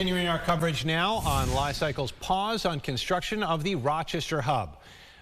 Continuing our coverage now on LiCycle's pause on construction of the Rochester Hub.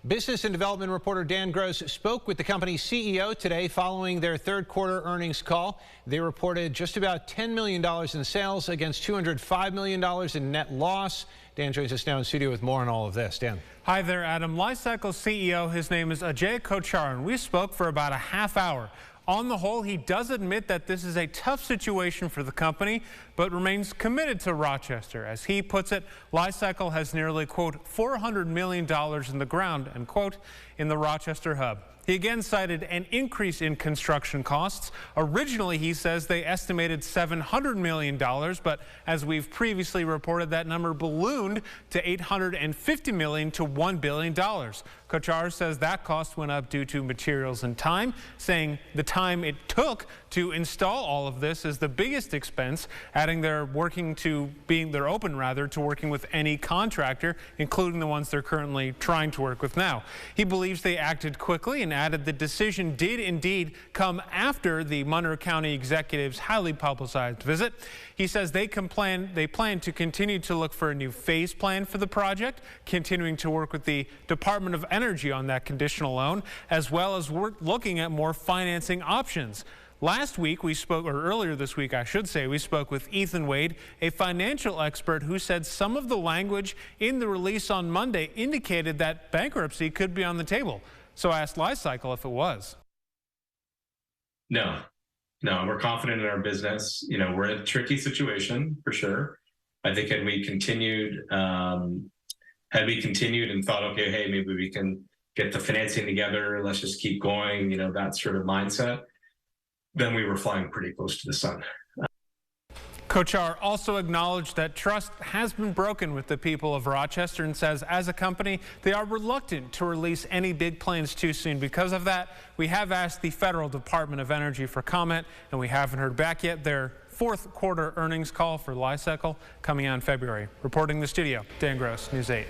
Business and development reporter Dan Gross spoke with the company's CEO today following their third quarter earnings call. They reported just about $10 million in sales against $205 million in net loss. Dan joins us now in studio with more on all of this. Dan. Hi there, Adam. LiCycle CEO, his name is Ajay Kochhar, and we spoke for about a half hour. On the whole, he does admit that this is a tough situation for the company, but remains committed to Rochester. As he puts it, LiCycle has nearly, quote, $400 million in the ground, end quote, in the Rochester Hub. He again cited an increase in construction costs. Originally, he says they estimated $700 million, but as we've previously reported, that number ballooned to $850 million to $1 billion. Kochhar says that cost went up due to materials and time, saying the time it took to install all of this is the biggest expense, adding they're open to working with any contractor, including the ones they're currently trying to work with now. He believes they acted quickly and added the decision did indeed come after the Monroe County executive's highly publicized visit. He says they plan to continue to look for a new phase plan for the project, continuing to work with the Department of Energy on that conditional loan, as well as looking at more financing options. Last week we spoke, or earlier this week I should say, we spoke with Ethan Wade, a financial expert who said some of the language in the release on Monday indicated that bankruptcy could be on the table. So I asked LiCycle if it was. No, we're confident in our business. You know, we're in a tricky situation for sure. I think had we continued and thought, okay, hey, maybe we can get the financing together, let's just keep going, you know, that sort of mindset, then we were flying pretty close to the sun. Kochhar also acknowledged that trust has been broken with the people of Rochester and says as a company, they are reluctant to release any big plans too soon. Because of that, we have asked the Federal Department of Energy for comment, and we haven't heard back yet. Their fourth quarter earnings call for LiCycle coming out in February. Reporting the studio, Dan Gross, News 8.